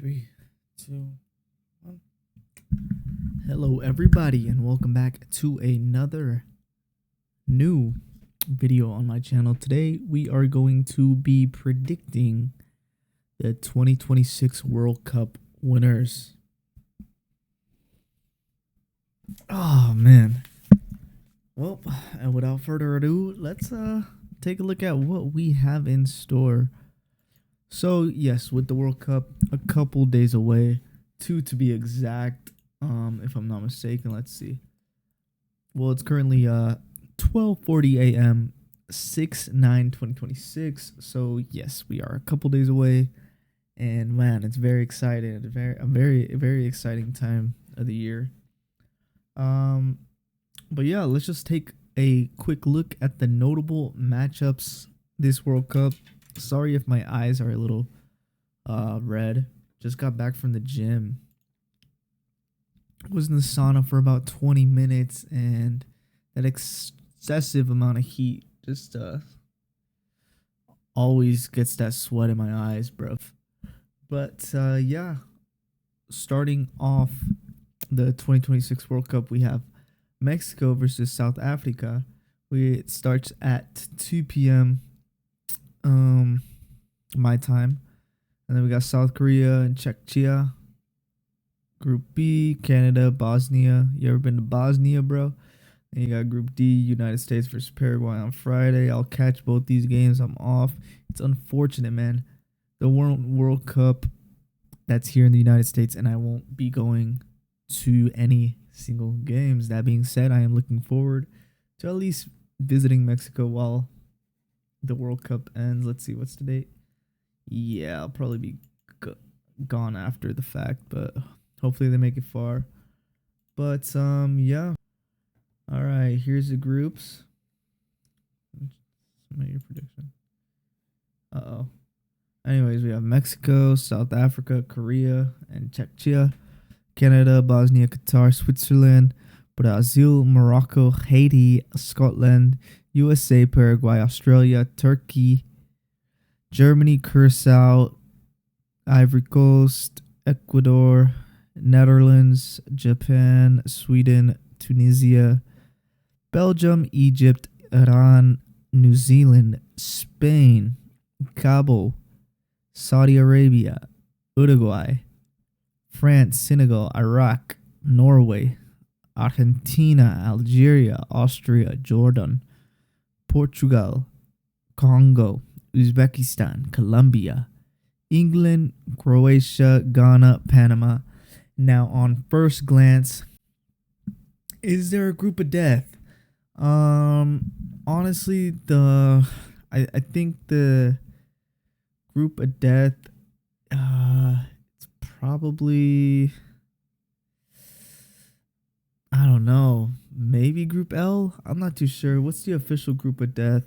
Three, two, one. Hello, everybody, and welcome back to another new video on my channel. Today, we are going to be predicting the 2026 World Cup winners. Oh, man. Well, and without further ado, let's take a look at what we have in store. So, yes, with the World Cup a couple days away, 2 to be exact, if I'm not mistaken. Let's see. Well, it's currently 12:40 a.m. 6/9/2026. So, yes, we are a couple days away, and man, it's very exciting. A very exciting time of the year. But yeah, let's just take a quick look at the notable matchups this World Cup. Sorry if my eyes are a little red. Just got back from the gym. Was in the sauna for about 20 minutes, and that excessive amount of heat just always gets that sweat in my eyes, bruv. But yeah, starting off the 2026 World Cup, we have Mexico versus South Africa. It starts at 2 p.m. My time. And then we got South Korea and Czechia. Group B, Canada, Bosnia. You ever been to Bosnia, bro? And you got Group D, United States versus Paraguay on Friday. I'll catch both these games. I'm off. It's unfortunate, man. The World Cup that's here in the United States, and I won't be going to any single games. That being said, I am looking forward to at least visiting Mexico while the World Cup ends. Let's see, what's the date? Yeah, I'll probably be gone after the fact, but hopefully they make it far. But yeah. All right, here's the groups. Make your prediction. Anyways, we have Mexico, South Africa, Korea, and Czechia. Canada, Bosnia, Qatar, Switzerland, Brazil, Morocco, Haiti, Scotland, USA, Paraguay, Australia, Turkey, Germany, Curacao, Ivory Coast, Ecuador, Netherlands, Japan, Sweden, Tunisia, Belgium, Egypt, Iran, New Zealand, Spain, Cabo, Saudi Arabia, Uruguay, France, Senegal, Iraq, Norway, Argentina, Algeria, Austria, Jordan, Portugal, Congo, Uzbekistan, Colombia, England, Croatia, Ghana, Panama. Now, on first glance, is there a group of death? Honestly, I think the group of death, it's probably, I don't know, maybe Group L? I'm not too sure. What's the official group of death?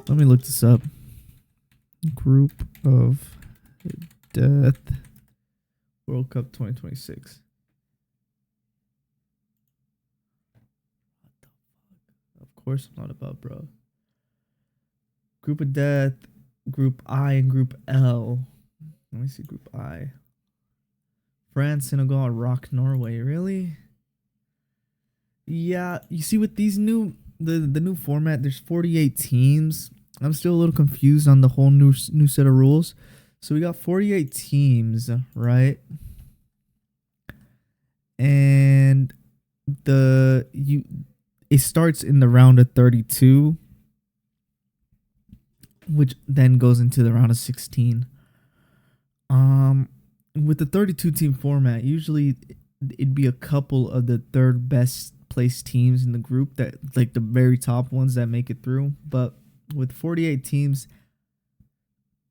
Let me look this up. Group of death World Cup 2026. Of course I'm not about, bro. Group of death, Group I and Group L. Let me see Group I. France, Senegal, Iraq, Norway. Really? Yeah, you see with these the new format, there's 48 teams. I'm still a little confused on the whole new set of rules. So we got 48 teams, right? And it starts in the round of 32, which then goes into the round of 16. With the 32 team format, usually it'd be a couple of the third best place teams in the group, that like the very top ones that make it through. But with 48 teams,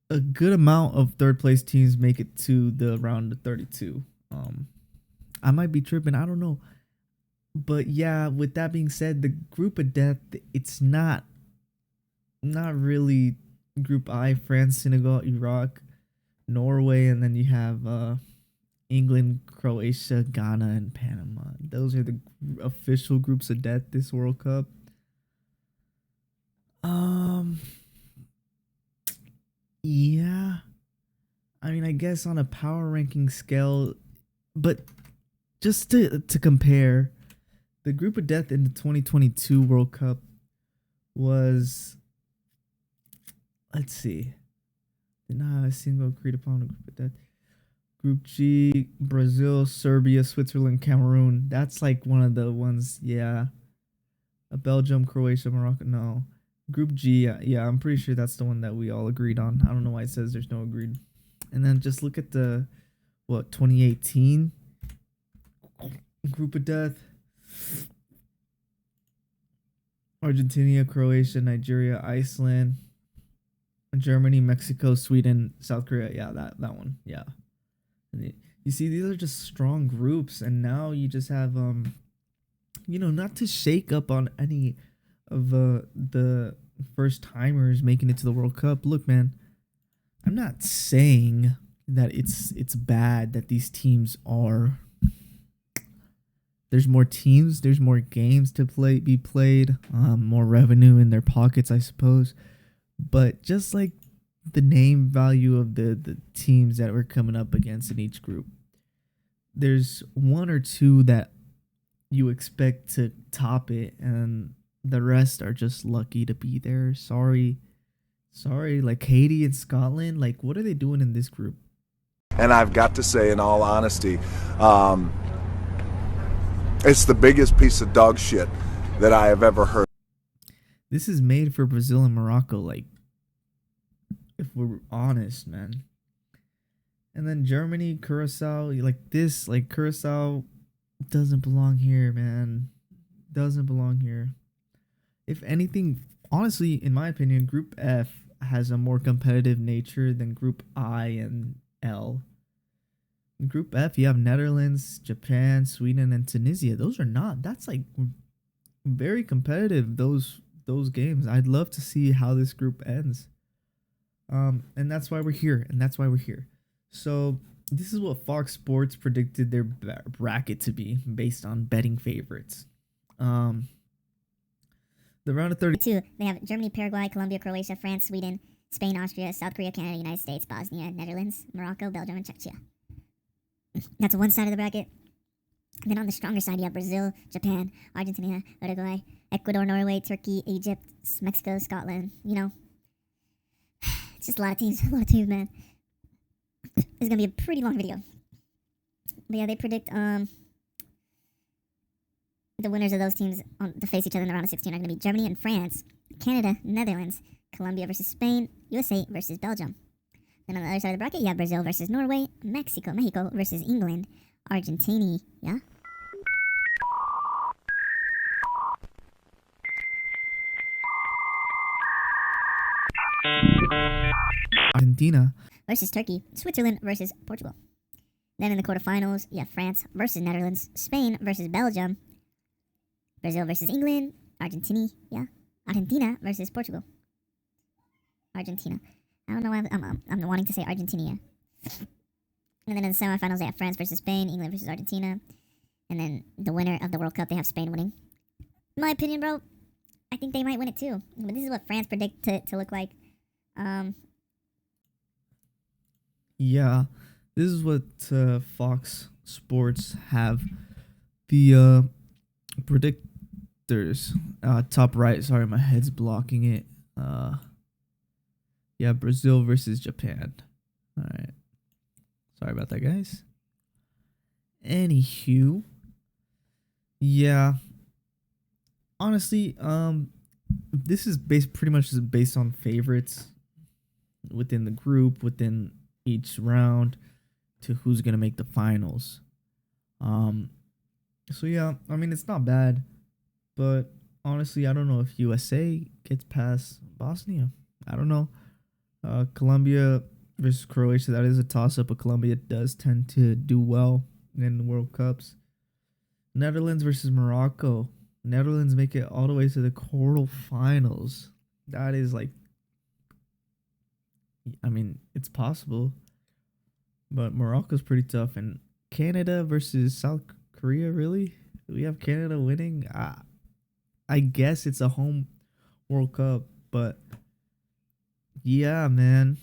a good amount of third place teams make it to the round of 32. I might be tripping, I don't know. But yeah, with that being said, the group of death, it's not really Group I, France, Senegal, Iraq, Norway, and then you have England, Croatia, Ghana, and Panama. Those are the official groups of death this World Cup. Yeah, I mean, I guess on a power ranking scale, but just to compare, the group of death in the 2022 World Cup was, let's see, did not have a single agreed upon group of death. Group G, Brazil, Serbia, Switzerland, Cameroon. That's like one of the ones, yeah. Belgium, Croatia, Morocco. No. Group G, yeah, I'm pretty sure that's the one that we all agreed on. I don't know why it says there's no agreed. And then just look at the, 2018 group of death. Argentina, Croatia, Nigeria, Iceland, Germany, Mexico, Sweden, South Korea. Yeah, that one. Yeah. And you see, these are just strong groups, and now you just have not to shake up on any of the first timers making it to the World Cup. Look, man, I'm not saying that it's bad that these teams are. There's more teams, there's more games to be played, more revenue in their pockets, I suppose. But just like the name value of the teams that we're coming up against in each group, there's one or two that you expect to top it, and the rest are just lucky to be there. Sorry, like Haiti and Scotland, like what are they doing in this group? And I've got to say, in all honesty, it's the biggest piece of dog shit that I have ever heard. This is made for Brazil and Morocco, like, if we're honest, man. And then Germany, Curacao, Curacao doesn't belong here, man. Doesn't belong here. If anything, honestly, in my opinion, Group F has a more competitive nature than Group I and L. In Group F, you have Netherlands, Japan, Sweden, and Tunisia. Those are not. That's like very competitive. Those games. I'd love to see how this group ends. And that's why we're here. So this is what Fox Sports predicted their bracket to be based on betting favorites. The round of 32. They have Germany, Paraguay, Colombia, Croatia, France, Sweden, Spain, Austria, South Korea, Canada, United States, Bosnia, Netherlands, Morocco, Belgium, and Czechia. That's one side of the bracket. And then on the stronger side, you have Brazil, Japan, Argentina, Uruguay, Ecuador, Norway, Turkey, Egypt, Mexico, Scotland. You know, it's just a lot of teams, man. This is gonna be a pretty long video. But yeah, they predict the winners of those teams to face each other in the round of 16 are gonna be Germany and France, Canada, Netherlands, Colombia versus Spain, USA versus Belgium. Then on the other side of the bracket, you have Brazil versus Norway, Mexico versus England, Argentina, yeah? Argentina versus Turkey, Switzerland versus Portugal. Then in the quarterfinals, you have France versus Netherlands, Spain versus Belgium, Brazil versus England, Argentina versus Portugal. Argentina. I don't know why I'm wanting to say Argentina. And then in the semifinals, they have France versus Spain, England versus Argentina. And then the winner of the World Cup, they have Spain winning. In my opinion, bro, I think they might win it too. But this is what France predict to look like. Yeah, this is what Fox Sports have. The predictors, top right. Sorry, my head's blocking it. Yeah, Brazil versus Japan. All right. Sorry about that, guys. Anywho, yeah. Honestly, this is pretty much based on favorites within the group, within each round, to who's gonna make the finals. So yeah, I mean it's not bad, but honestly, I don't know if USA gets past Bosnia. I don't know. Colombia versus Croatia, that is a toss-up, but Colombia does tend to do well in the World Cups. Netherlands versus Morocco. Netherlands make it all the way to the quarterfinals. That is like, I mean, it's possible, but Morocco's pretty tough. And Canada versus South Korea, really? We have Canada winning? I guess it's a home World Cup, but yeah, man.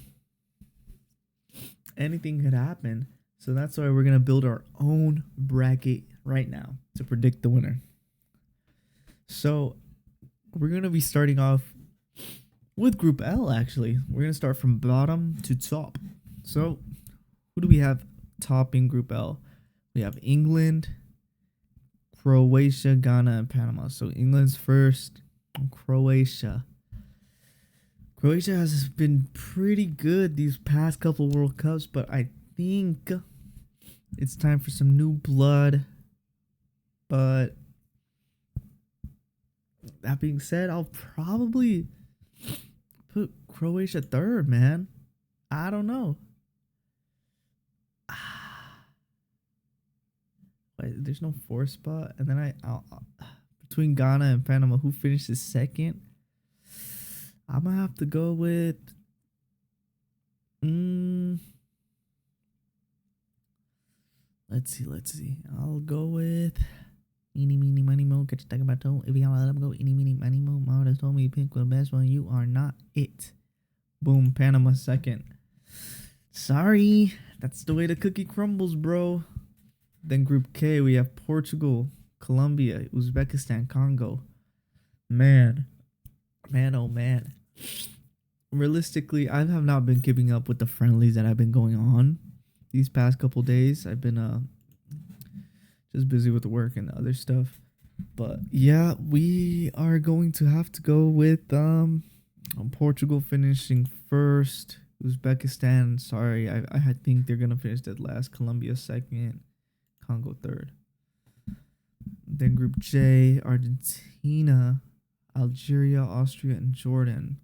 anything could happen. So that's why we're gonna build our own bracket right now to predict the winner. So we're gonna be starting off with Group L. Actually, we're gonna start from bottom to top. So who do we have topping Group L? We have England, Croatia, Ghana, and Panama. So England's first. Croatia. Croatia has been pretty good these past couple World Cups, but I think it's time for some new blood. But that being said, I'll probably put Croatia third, man. I don't know. Wait, there's no fourth spot. And then I'll between Ghana and Panama, who finishes second? I'm gonna have to go with let's see. I'll go with eeny, meeny, miny, mo. Get your talking about toe. If y'all let them go, eeny, meeny, miny, mo. Mama just told me you pick the best one. You are not it. Boom, Panama second. Sorry, that's the way the cookie crumbles, bro. Then Group K, we have Portugal, Colombia, Uzbekistan, Congo. Man, oh man. Realistically, I have not been keeping up with the friendlies that have been going on these past couple days. I've been just busy with the work and other stuff. But yeah, we are going to have to go with Portugal finishing first. Uzbekistan, sorry, I think they're gonna finish dead last. Colombia second. Congo third. Then Group J, Argentina, Algeria, Austria, and Jordan.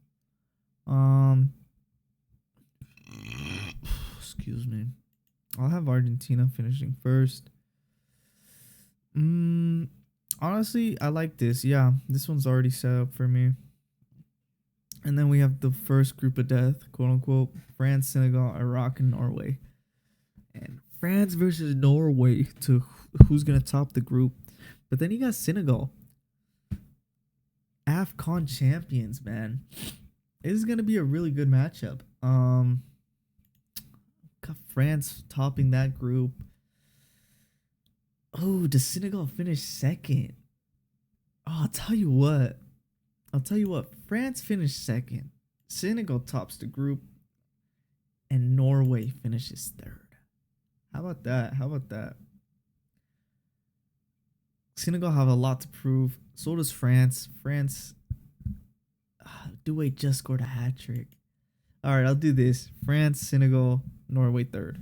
Excuse me. I'll have Argentina finishing first. Honestly, I like this. Yeah, this one's already set up for me. And then we have the first group of death, quote unquote, France, Senegal, Iraq, and Norway. And France versus Norway to who's going to top the group. But then you got Senegal. AFCON champions, man. This is going to be a really good matchup. Got France topping that group. Oh, does Senegal finish second? Oh, I'll tell you what. France finished second. Senegal tops the group. And Norway finishes third. How about that? Senegal have a lot to prove. So does France. Doué just scored a hat trick. All right, I'll do this. France, Senegal, Norway third.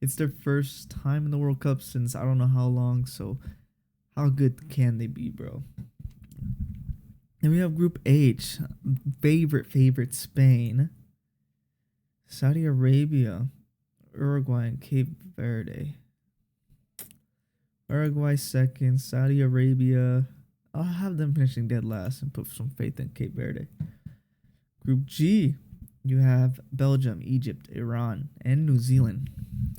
It's their first time in the World Cup since I don't know how long. So how good can they be, bro? Then we have Group H. Favorite Spain. Saudi Arabia. Uruguay and Cape Verde. Uruguay second. Saudi Arabia. I'll have them finishing dead last and put some faith in Cape Verde. Group G. You have Belgium, Egypt, Iran, and New Zealand.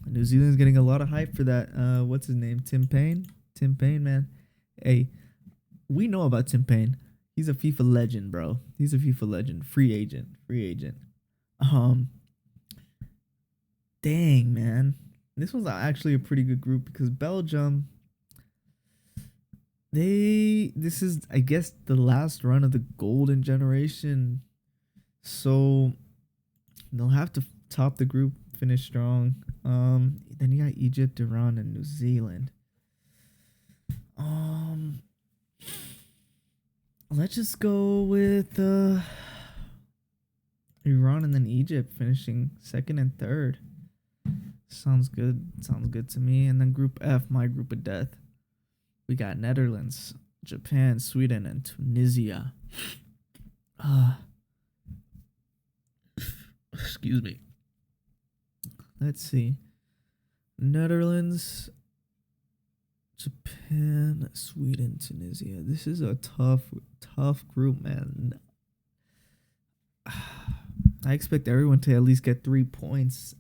New Zealand's getting a lot of hype for that. What's his name? Tim Payne? Tim Payne, man. Hey, we know about Tim Payne. He's a FIFA legend, bro. He's a FIFA legend. Free agent. Dang, man. This one's actually a pretty good group because Belgium, this is, I guess, the last run of the golden generation. So they'll have to top the group, finish strong. Then you got Egypt, Iran, and New Zealand. Let's just go with Iran and then Egypt finishing second and third. Sounds good to me. And then Group F, my group of death. We got Netherlands, Japan, Sweden, and Tunisia. Excuse me. Let's see. Netherlands, Japan, Sweden, Tunisia. This is a tough group, man. I expect everyone to at least get 3 points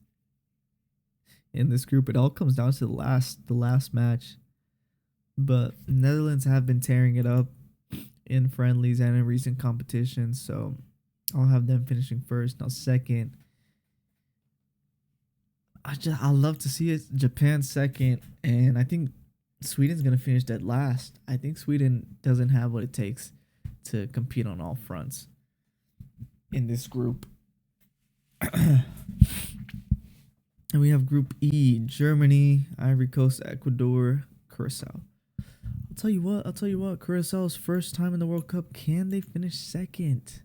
in this group. It all comes down to the last match. But Netherlands have been tearing it up in friendlies and in recent competitions, so I'll have them finishing first. Now second, I love to see it. Japan second, and I think Sweden's gonna finish dead last. I think Sweden doesn't have what it takes to compete on all fronts in this group. And we have Group E: Germany, Ivory Coast, Ecuador, Curacao. I'll tell you what. Curaçao's first time in the World Cup. Can they finish second?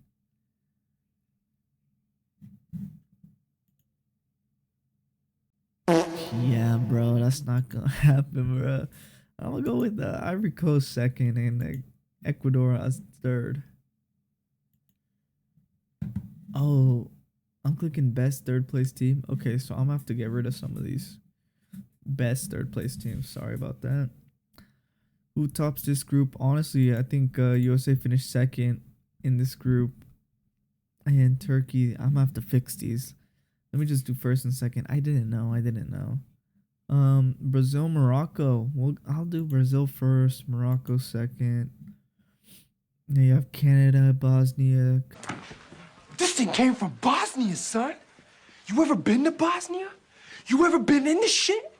Yeah, bro, that's not gonna happen, bro. I'm gonna go with Ivory Coast second and Ecuador as third. Oh, I'm clicking best third place team. Okay, so I'm gonna have to get rid of some of these best third place teams. Sorry about that. Who tops this group? Honestly, I think USA finished second in this group, and Turkey. I'm gonna have to fix these. Let me just do first and second. I didn't know. Brazil, Morocco. Well, I'll do Brazil first, Morocco second. Then you have Canada, Bosnia. This thing came from Bosnia, son. You ever been to Bosnia? You ever been in this shit?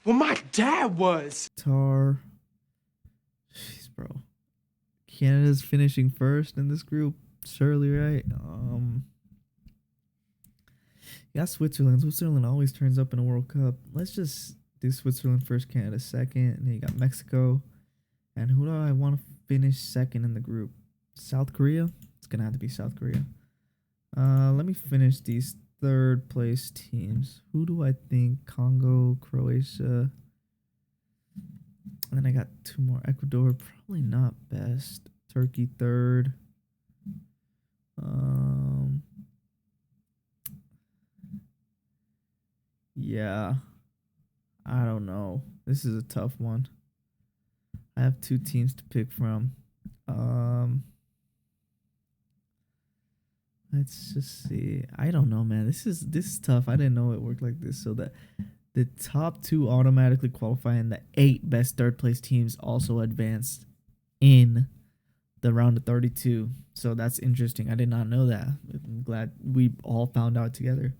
Well, my dad was. Qatar. Jeez, bro. Canada's finishing first in this group. Surely, right? Yeah, Switzerland. Switzerland always turns up in a World Cup. Let's just do Switzerland first, Canada second, and then you got Mexico. And who do I want to finish second in the group? South Korea? It's gonna have to be South Korea. Let me finish these third place teams. Who do I think? Congo, Croatia. And then I got two more. Ecuador, probably not best. Turkey third. Yeah. I don't know. This is a tough one. I have two teams to pick from. Let's just see. I don't know, man. This is tough. I didn't know it worked like this. So that the top two automatically qualify, and the 8 best third place teams also advanced in the round of 32. So that's interesting. I did not know that. I'm glad we all found out together.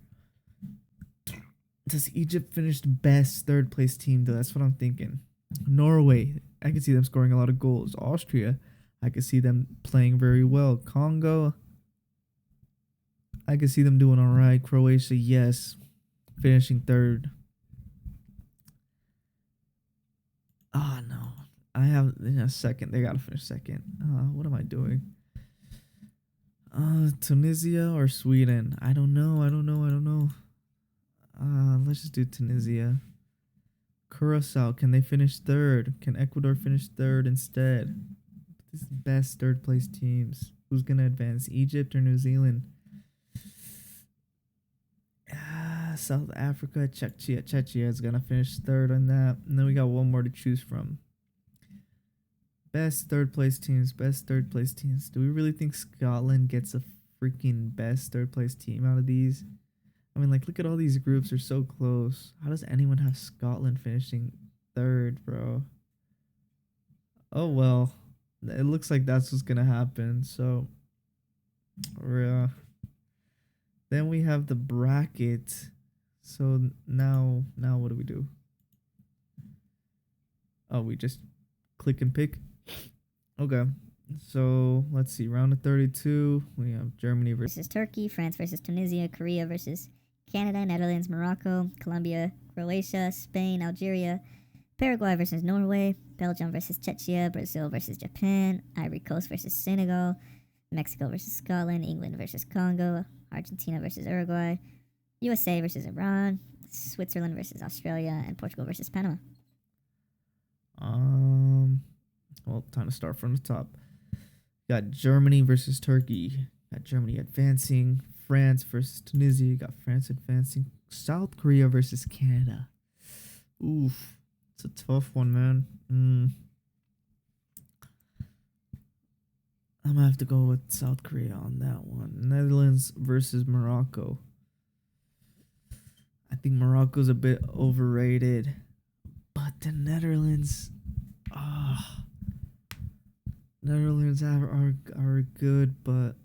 Does Egypt finish the best third place team though? That's what I'm thinking. Norway, I can see them scoring a lot of goals. Austria, I can see them playing very well. Congo, I can see them doing all right. Croatia, yes, finishing third. Oh no, I have second. They gotta finish second. What am I doing? Tunisia or Sweden? I don't know. Let's just do Tunisia. Curacao, can they finish third? Can Ecuador finish third instead? This is best third place teams. Who's gonna advance? Egypt or New Zealand? South Africa, Czechia is gonna finish third on that. And then we got one more to choose from. Best third place teams. Do we really think Scotland gets a freaking best third place team out of these? I mean, like, look at all these groups are so close. How does anyone have Scotland finishing third, bro? Oh, well. It looks like that's what's going to happen. So, then we have the bracket. So, now what do? Oh, we just click and pick? Okay. So, let's see. Round of 32. We have Germany versus Turkey, France versus Tunisia, Korea versus Canada, Netherlands, Morocco, Colombia, Croatia, Spain, Algeria, Paraguay versus Norway, Belgium versus Czechia, Brazil versus Japan, Ivory Coast versus Senegal, Mexico versus Scotland, England versus Congo, Argentina versus Uruguay, USA versus Iran, Switzerland versus Australia, and Portugal versus Panama. Well, time to start from the top. Got Germany versus Turkey. Got Germany advancing. France versus Tunisia. You got France advancing. South Korea versus Canada. Oof. It's a tough one, man. I'm gonna have to go with South Korea on that one. Netherlands versus Morocco. I think Morocco's a bit overrated. But the Netherlands... Netherlands are good, but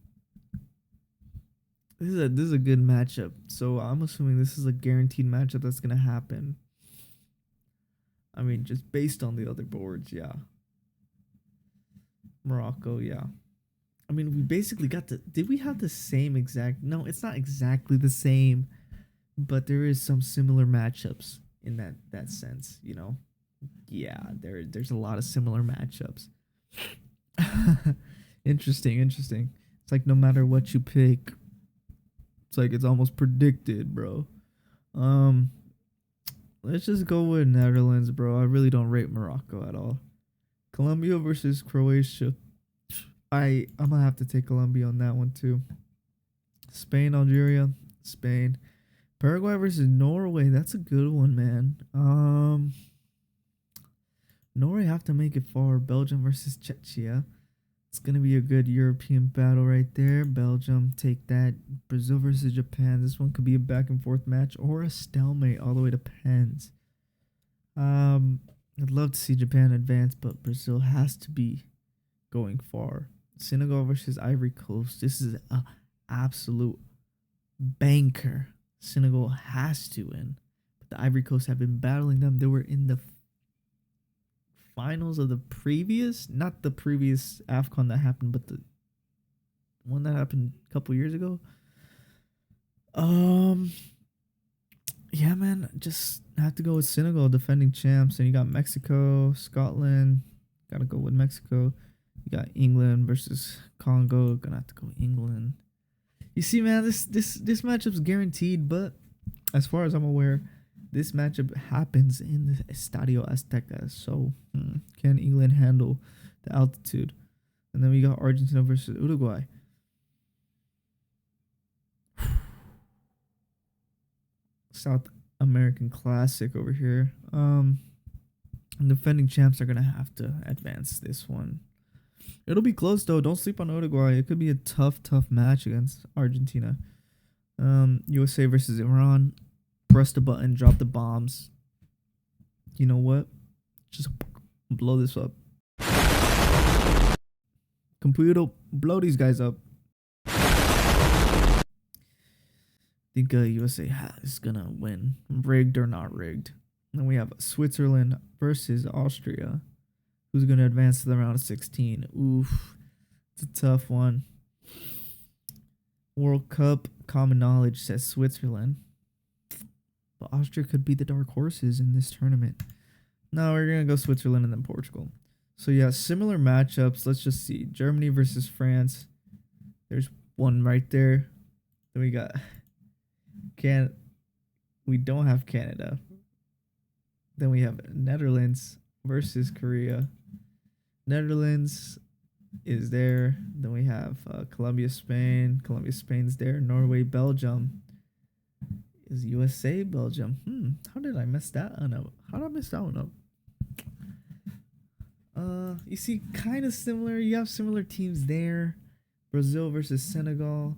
This is a good matchup. So I'm assuming this is a guaranteed matchup that's gonna happen. I mean, just based on the other boards, yeah. Morocco, yeah. I mean, we basically got the. Did we have the same exact? No, it's not exactly the same, but there is some similar matchups in that sense. You know, yeah. There's a lot of similar matchups. Interesting, interesting. It's like no matter what you pick, it's like it's almost predicted, bro. Um, let's just go with Netherlands, bro. I really don't rate Morocco at all. Colombia versus Croatia. I'm gonna have to take Colombia on that one too. Spain, Algeria, Spain. Paraguay versus Norway. That's a good one, man. Norway have to make it far. Belgium versus Czechia. It's gonna be a good European battle right there. Belgium take that. Brazil versus Japan. This one could be a back and forth match or a stalemate all the way to pens. I'd love to see Japan advance, but Brazil has to be going far. Senegal versus Ivory Coast. This is a absolute banker. Senegal has to win. But the Ivory Coast have been battling them. They were in the finals of the previous, not the previous AFCON that happened, but the one that happened a couple years ago. Yeah, man, just have to go with Senegal, defending champs. And you got Mexico, Scotland. Gotta go with Mexico. You got England versus Congo. Gonna have to go England. You see, man, this matchup's guaranteed, but as far as I'm aware, this matchup happens in the Estadio Azteca. So, can England handle the altitude? And then we got Argentina versus Uruguay. South American classic over here. Defending champs are gonna have to advance this one. It'll be close though. Don't sleep on Uruguay. It could be a tough match against Argentina. USA versus Iran. Press the button, drop the bombs. You know what? Just blow this up. Computer, blow these guys up. I think USA is gonna win, rigged or not rigged. Then we have Switzerland versus Austria. Who's gonna advance to the round of 16? Oof, it's a tough one. World Cup common knowledge says Switzerland, but Austria could be the dark horses in this tournament. No, we're gonna go Switzerland and then Portugal. So yeah, similar matchups. Let's just see. Germany versus France. There's one right there. Then we got we don't have Canada. Then we have Netherlands versus Korea. Netherlands is there. Then we have Colombia, Spain. Colombia, Spain's there. Norway, Belgium. Is USA, Belgium. How did I mess that one up? How did I mess that one up? You see, kind of similar. You have similar teams there. Brazil versus Senegal.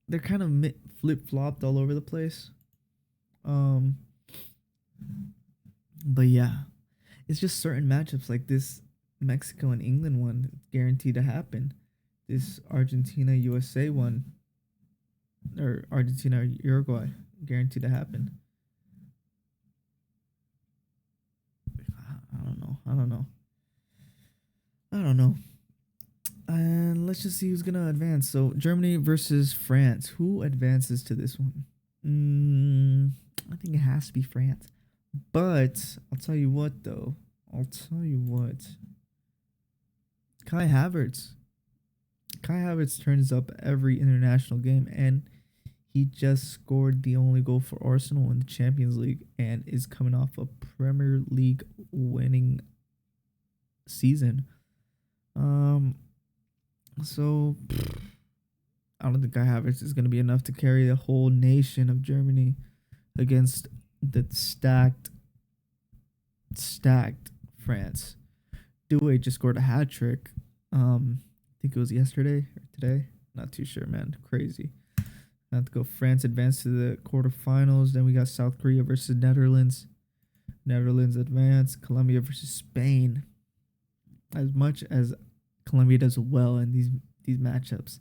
They're kind of flip-flopped all over the place. But yeah, it's just certain matchups like this Mexico and England one guaranteed to happen. This Argentina USA one, or Argentina Uruguay, guaranteed to happen. I don't know. And let's just see who's gonna advance. So Germany versus France. Who advances to this one? I think it has to be France. But I'll tell you what, though. Kai Havertz turns up every international game, and he just scored the only goal for Arsenal in the Champions League and is coming off a Premier League winning season. So I don't think Kai Havertz is going to be enough to carry the whole nation of Germany against the stacked France. Doué just scored a hat trick. I think it was yesterday or today. Not too sure, man. Crazy. I have to go. France advanced to the quarterfinals. Then we got South Korea versus Netherlands. Netherlands advance. Colombia versus Spain. As much as Colombia does well in these matchups,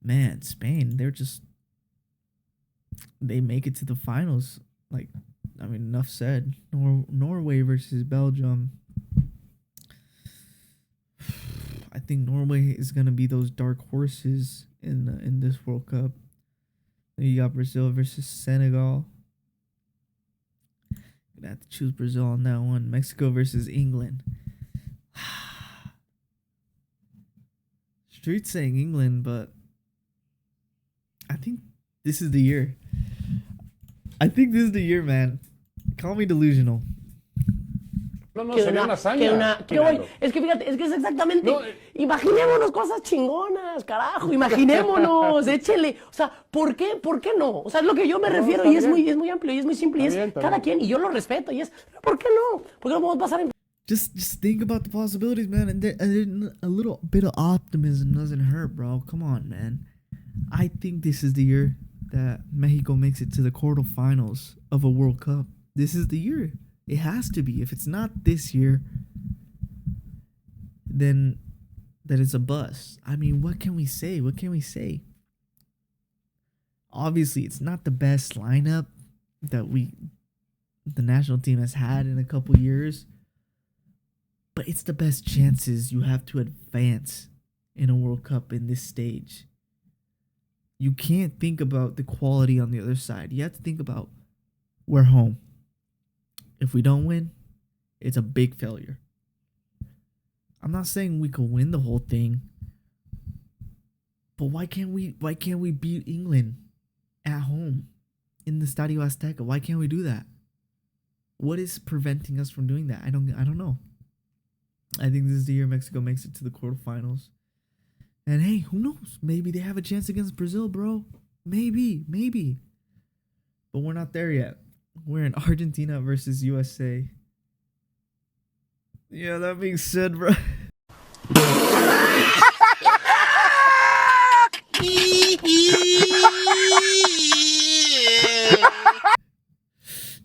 man, Spain, they make it to the finals. Like, I mean, enough said. Norway versus Belgium. I think Norway is gonna be those dark horses in this World Cup. Then you got Brazil versus Senegal. Gonna have to choose Brazil on that one. Mexico versus England. Street saying England, but I think this is the year. I think this is the year, man. Call me delusional. No, sería una hazaña. Es que fíjate, es que es exactamente. No, imaginémonos cosas chingonas, carajo. Imaginémonos, échele. O sea, ¿por qué no? O sea, es lo que yo me refiero y es muy amplio y es muy simple. Y es cada quien, y yo lo respeto. Y es, ¿por qué no? ¿Por qué no podemos pasar en. Just think about the possibilities, man. And a little bit of optimism doesn't hurt, bro. Come on, man. I think this is the year that Mexico makes it to the quarterfinals of a World Cup. This is the year. It has to be. If it's not this year, then that it's a bust. I mean, what can we say? What can we say? Obviously, it's not the best lineup that the national team has had in a couple years, but it's the best chances you have to advance in a World Cup in this stage. You can't think about the quality on the other side. You have to think about we're home. If we don't win, it's a big failure. I'm not saying we could win the whole thing, but why can't we beat England at home in the Estadio Azteca? Why can't we do that? What is preventing us from doing that? I don't know. I think this is the year Mexico makes it to the quarterfinals. And hey, who knows? Maybe they have a chance against Brazil, bro. Maybe. But we're not there yet. We're in Argentina versus USA. Yeah, that being said, bro.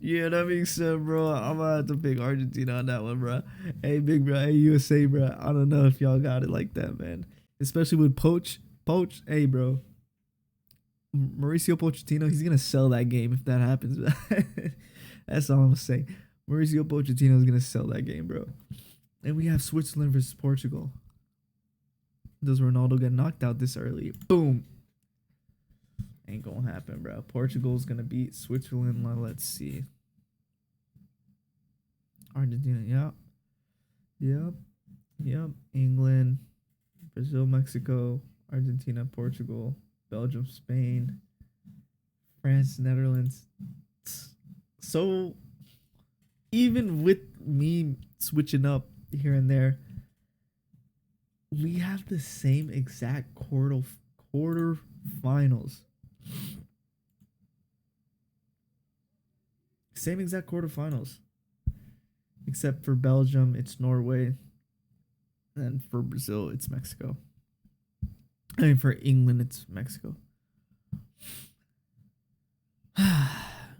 Yeah, that being said, bro, I'm gonna have to pick Argentina on that one, bro. Hey, big bro, hey, USA, bro. I don't know if y'all got it like that, man. Especially with Poch. Hey, bro. Mauricio Pochettino, he's gonna sell that game if that happens. That's all I'm gonna say. Mauricio Pochettino is gonna sell that game, bro. And we have Switzerland versus Portugal. Does Ronaldo get knocked out this early? Boom. Ain't gonna happen, bro. Portugal's gonna beat Switzerland. Let's see. Argentina, yep. England, Brazil, Mexico, Argentina, Portugal, Belgium, Spain, France, Netherlands. So even with me switching up here and there, we have the same exact quarterfinals. Same exact quarterfinals. Except for Belgium, it's Norway. And for Brazil, it's Mexico. I mean, for England, it's Mexico.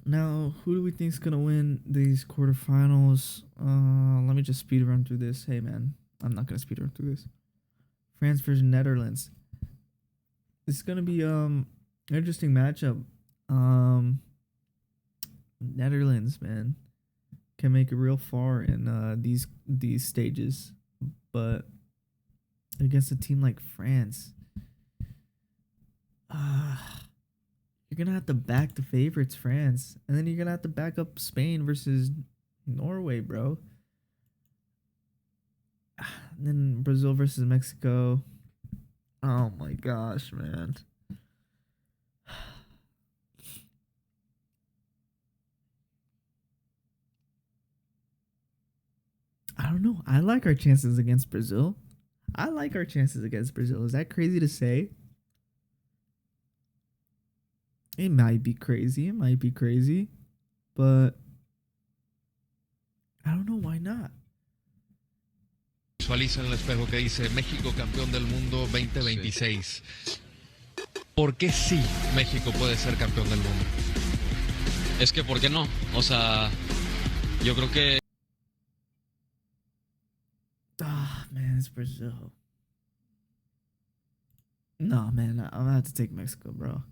Now, who do we think is going to win these quarterfinals? Let me just speed run through this. Hey, man, I'm not going to speed run through this. France versus Netherlands. This is going to be an interesting matchup. Netherlands, man, can make it real far in these stages. But against a team like France, you're going to have to back the favorites, France. And then you're going to have to back up Spain versus Norway, bro. And then Brazil versus Mexico. Oh, my gosh, man. I don't know. I like our chances against Brazil. Is that crazy to say? It might be crazy, but I don't know why not. Visualiza en el espejo que dice México campeón del mundo 2026. ¿Por qué sí México puede ser campeón del mundo? Es que, ¿por qué no? O sea, yo creo que... Ah, man, it's Brazil. No, man, I'm gonna have to take Mexico, bro.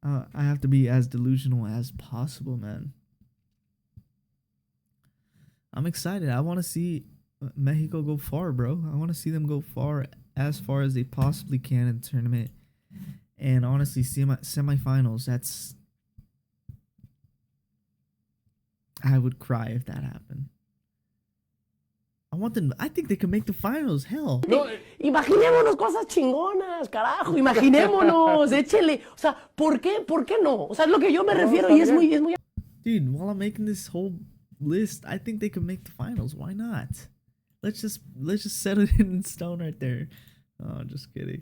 I have to be as delusional as possible, man. I'm excited. I want to see Mexico go far, bro. I want to see them go far as they possibly can in the tournament. And honestly, semifinals, that's... I would cry if that happened. I want them. I think they can make the finals. Hell. No, imaginémonos cosas chingonas, carajo. Imaginémonos, échele. O sea, ¿por qué no? O sea, es lo que yo me refiero y es muy... Dude, while I'm making this whole list, I think they can make the finals. Why not? Let's just set it in stone right there. Oh, just kidding.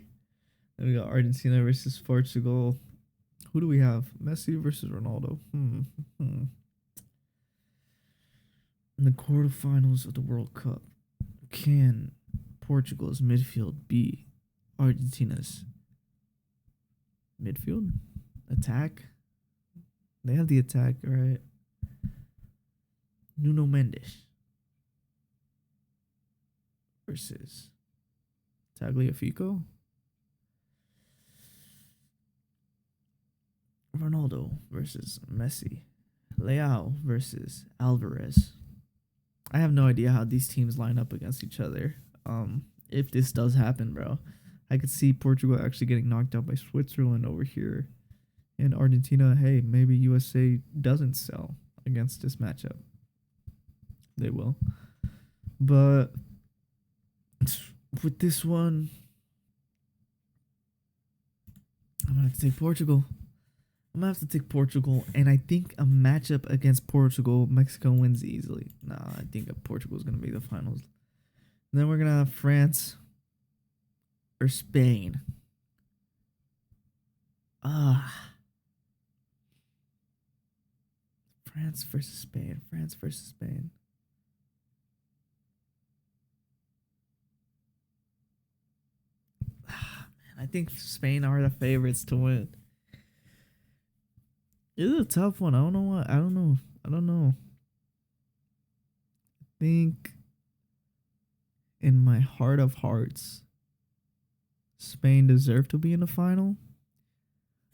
Then we got Argentina versus Portugal. Who do we have? Messi versus Ronaldo. In the quarterfinals of the World Cup, can Portugal's midfield be Argentina's midfield? Attack? They have the attack, right? Nuno Mendes versus Tagliafico. Ronaldo versus Messi. Leao versus Alvarez. I have no idea how these teams line up against each other. If this does happen, bro, I could see Portugal actually getting knocked out by Switzerland over here. And Argentina, hey, maybe USA doesn't sell against this matchup. They will. But with this one, I'm going to have to take Portugal. I'm going to have to take Portugal, and I think a matchup against Portugal, Mexico wins easily. Nah, I think Portugal's going to be the finals. And then we're going to have France or Spain. France versus Spain. France versus Spain. Man, I think Spain are the favorites to win. It's a tough one. I don't know what. I don't know. I think in my heart of hearts, Spain deserved to be in the final.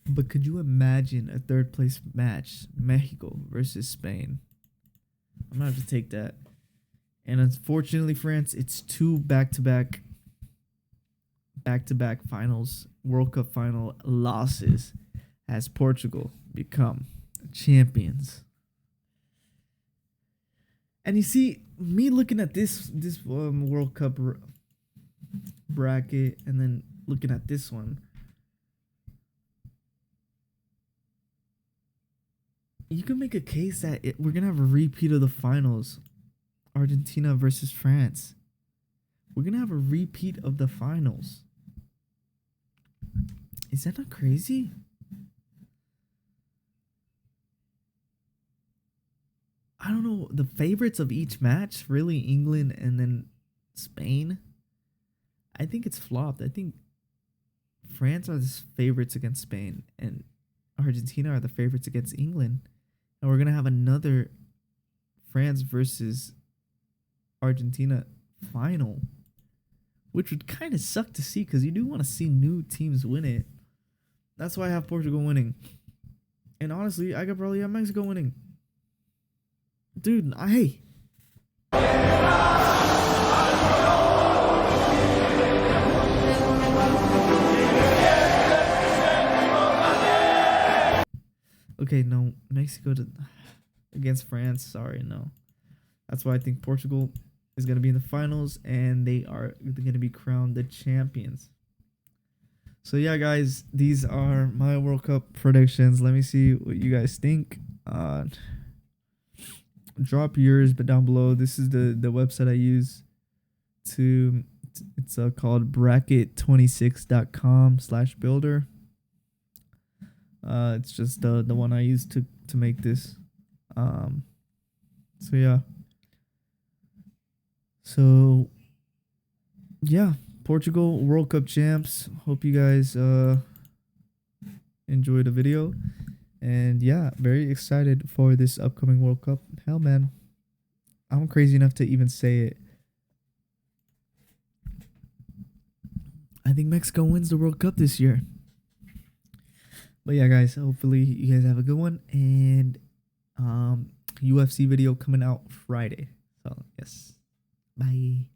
But could you imagine a third place match, Mexico versus Spain? I'm gonna have to take that. And unfortunately, France, it's two back-to-back finals, World Cup final losses as Portugal become champions. And you see, me looking at this World Cup bracket and then looking at this one, you can make a case that we're going to have a repeat of the finals. Argentina versus France. We're going to have a repeat of the finals. Is that not crazy? I don't know. The favorites of each match, really England and then Spain. I think it's flopped. I think France are the favorites against Spain and Argentina are the favorites against England. And we're going to have another France versus Argentina final, which would kind of suck to see because you do want to see new teams win it. That's why I have Portugal winning. And honestly, I could probably have Mexico winning. Dude, hey. Okay, no, Mexico against France. Sorry, no. That's why I think Portugal is going to be in the finals and they are going to be crowned the champions. So yeah, guys, these are my World Cup predictions. Let me see what you guys think. Drop yours but down below. This is the website I use it's called bracket26.com/builder. It's just the one I use to make this. So yeah. So yeah, Portugal World Cup champs. Hope you guys enjoyed the video. And yeah, very excited for this upcoming World Cup. Hell, man, I'm crazy enough to even say it. I think Mexico wins the World Cup this year. But yeah, guys, hopefully you guys have a good one. And UFC video coming out Friday. So, yes. Bye.